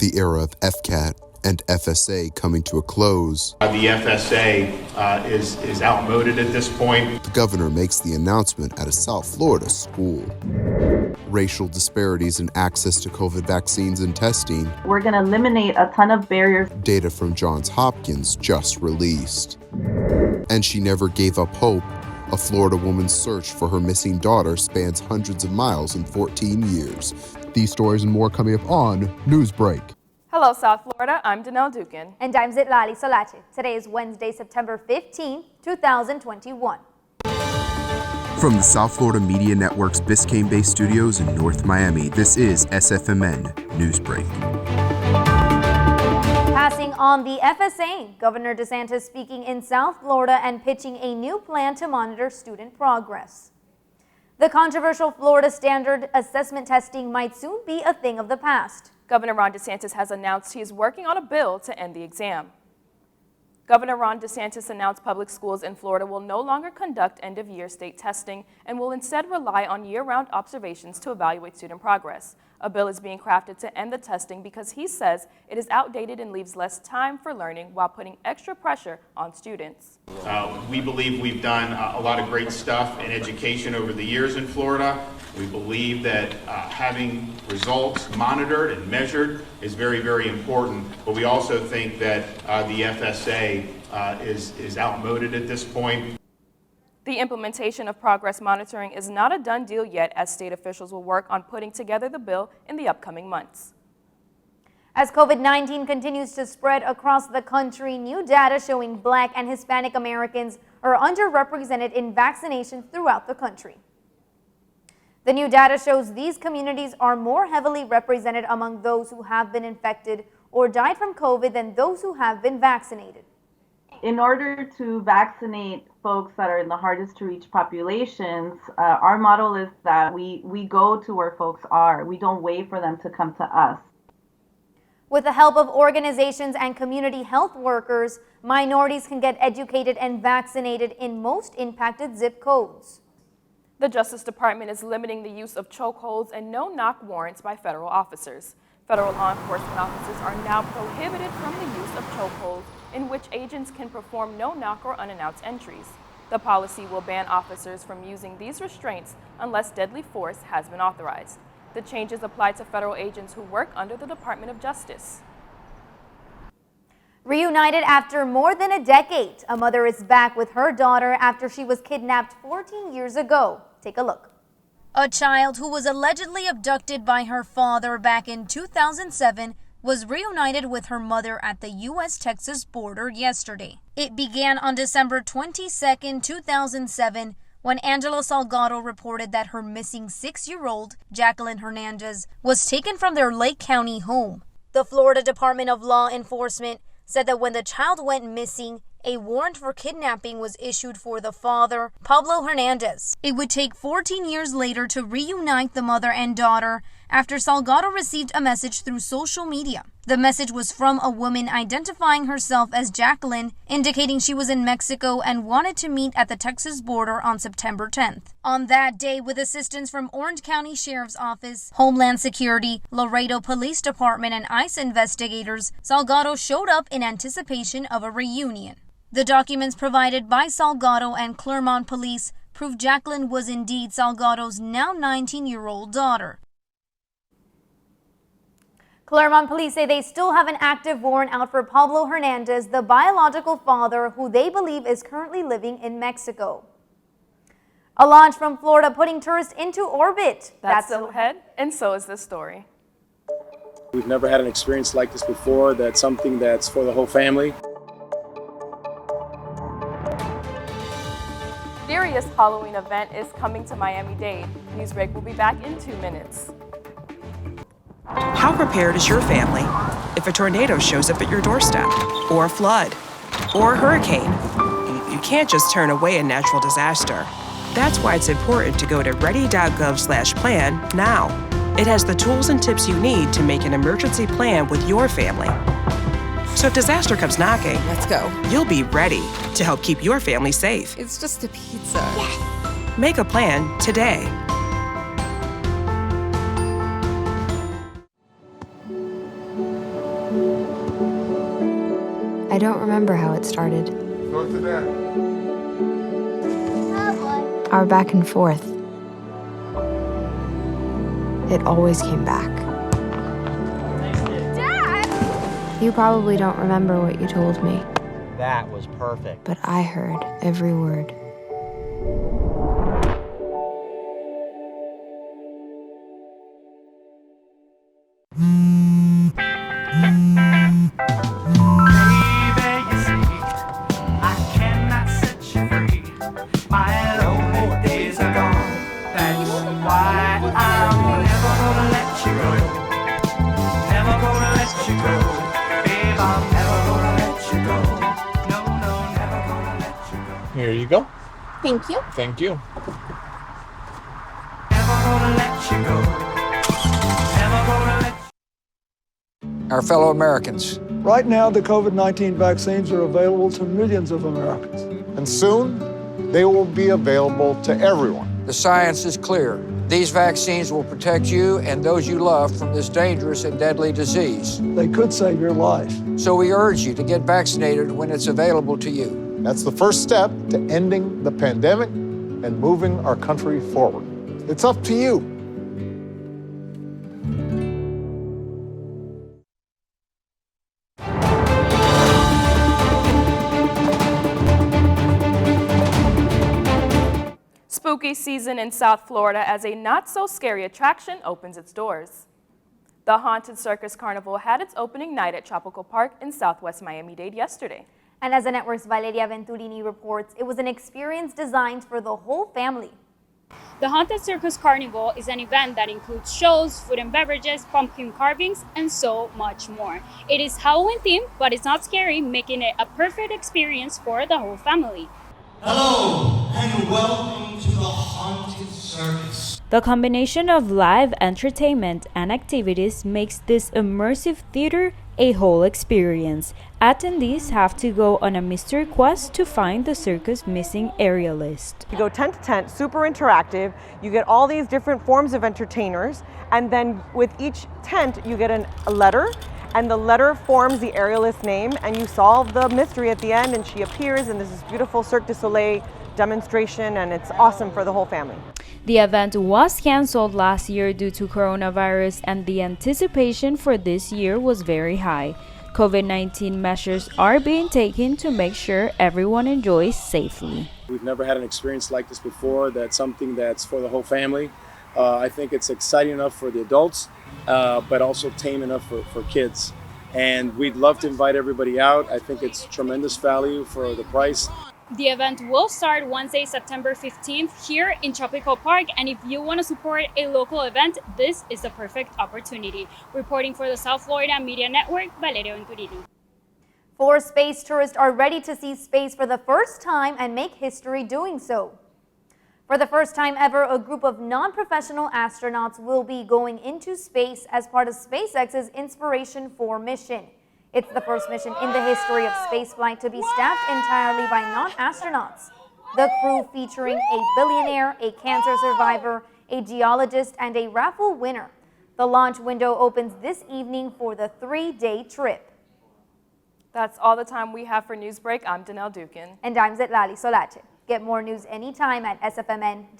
The era of FCAT and FSA coming to a close. The FSA is outmoded at this point. The governor makes the announcement at a South Florida school. Racial disparities in access to COVID vaccines and testing. We're going to eliminate a ton of barriers. Data from Johns Hopkins just released. And she never gave up hope. A Florida woman's search for her missing daughter spans hundreds of miles in 14 years. These stories and more coming up on Newsbreak. Hello, South Florida. I'm Danelle Dukin. And I'm Zitlali Solache. Today is Wednesday, September 15, 2021. From the South Florida Media Network's Biscayne-based studios in North Miami, this is SFMN Newsbreak. Passing on the FSA, Governor DeSantis speaking in South Florida and pitching a new plan to monitor student progress. The controversial Florida standard assessment testing might soon be a thing of the past. Governor Ron DeSantis has announced he is working on a bill to end the exam. Governor Ron DeSantis announced public schools in Florida will no longer conduct end-of-year state testing and will instead rely on year-round observations to evaluate student progress. A bill is being crafted to end the testing because he says it is outdated and leaves less time for learning while putting extra pressure on students. We believe we've done a lot of great stuff in education over the years in Florida. We believe that having results monitored and measured is very, very important, but we also think that the FSA is outmoded at this point. The implementation of progress monitoring is not a done deal yet, as state officials will work on putting together the bill in the upcoming months. As COVID-19 continues to spread across the country, new data showing Black and Hispanic Americans are underrepresented in vaccinations throughout the country. The new data shows these communities are more heavily represented among those who have been infected or died from COVID than those who have been vaccinated. In order to vaccinate folks that are in the hardest to reach populations, our model is that we go to where folks are. We don't wait for them to come to us. With the help of organizations and community health workers, minorities can get educated and vaccinated in most impacted zip codes. The Justice Department is limiting the use of chokeholds and no-knock warrants by federal officers. Federal law enforcement officers are now prohibited from the use of chokeholds, in which agents can perform no-knock or unannounced entries. The policy will ban officers from using these restraints unless deadly force has been authorized. The changes apply to federal agents who work under the Department of Justice. Reunited after more than a decade, a mother is back with her daughter after she was kidnapped 14 years ago. Take a look. A child who was allegedly abducted by her father back in 2007 was reunited with her mother at the U.S.-Texas border yesterday. It began on December 22, 2007, when Angela Salgado reported that her missing 6-year-old, Jacqueline Hernandez, was taken from their Lake County home. The Florida Department of Law Enforcement said that when the child went missing, a warrant for kidnapping was issued for the father, Pablo Hernandez. It would take 14 years later to reunite the mother and daughter after Salgado received a message through social media. The message was from a woman identifying herself as Jacqueline, indicating she was in Mexico and wanted to meet at the Texas border on September 10th. On that day, with assistance from Orange County Sheriff's Office, Homeland Security, Laredo Police Department, and ICE investigators, Salgado showed up in anticipation of a reunion. The documents provided by Salgado and Clermont Police proved Jacqueline was indeed Salgado's now 19-year-old daughter. Clermont Police say they still have an active warrant out for Pablo Hernandez, the biological father, who they believe is currently living in Mexico. A launch from Florida putting tourists into orbit. That's still ahead, and so is this story. We've never had an experience like this before. That's something that's for the whole family. Serious Halloween event is coming to Miami-Dade. Newsbreak will be back in 2 minutes. How prepared is your family if a tornado shows up at your doorstep, or a flood, or a hurricane? You can't just turn away a natural disaster. That's why it's important to go to ready.gov/plan now. It has the tools and tips you need to make an emergency plan with your family. So if disaster comes knocking, let's go. You'll be ready to help keep your family safe. It's just a pizza. Yes. Make a plan today. don't remember how it started. Go to that. Our back and forth. It always came back. Dad! You probably don't remember what you told me, That was perfect. but I heard every word. Here you go. Thank you. Thank you. Our fellow Americans. Right now, the COVID-19 vaccines are available to millions of Americans. And soon, they will be available to everyone. The science is clear. These vaccines will protect you and those you love from this dangerous and deadly disease. They could save your life. So we urge you to get vaccinated when it's available to you. That's the first step to ending the pandemic and moving our country forward. It's up to you. Spooky season in South Florida as a not-so-scary attraction opens its doors. The Haunted Circus Carnival had its opening night at Tropical Park in Southwest Miami-Dade yesterday. And as the network's Valeria Venturini reports, it was an experience designed for the whole family. The Haunted Circus Carnival is an event that includes shows, food and beverages, pumpkin carvings, and so much more. It is Halloween themed, but it's not scary, making it a perfect experience for the whole family. Hello, and welcome to the Haunted Circus. The combination of live entertainment and activities makes this immersive theater a whole experience. Attendees have to go on a mystery quest to find the circus missing aerialist. You go tent to tent, super interactive. You get all these different forms of entertainers, and then with each tent you get a letter, and the letter forms the aerialist's name, and you solve the mystery at the end, and she appears, and there's this beautiful Cirque du Soleil demonstration, and it's awesome for the whole family. The event was canceled last year due to coronavirus, and the anticipation for this year was very high. COVID-19 measures are being taken to make sure everyone enjoys safely. We've never had an experience like this before. That's something that's for the whole family. I think it's exciting enough for the adults, but also tame enough for kids. And we'd love to invite everybody out. I think it's tremendous value for the price. The event will start Wednesday, September 15th here in Tropical Park, and if you want to support a local event, this is the perfect opportunity. Reporting for the South Florida Media Network, Valeria Venturini. 4 space tourists are ready to see space for the first time and make history doing so. For the first time ever, a group of non-professional astronauts will be going into space as part of SpaceX's Inspiration 4 mission. It's the first mission in the history of spaceflight to be staffed entirely by non-astronauts. The crew featuring a billionaire, a cancer survivor, a geologist, and a raffle winner. The launch window opens this evening for the 3-day trip. That's all the time we have for Newsbreak. I'm Danelle Dukin. And I'm Zetlali Solache. Get more news anytime at sfmn.fiu.edu.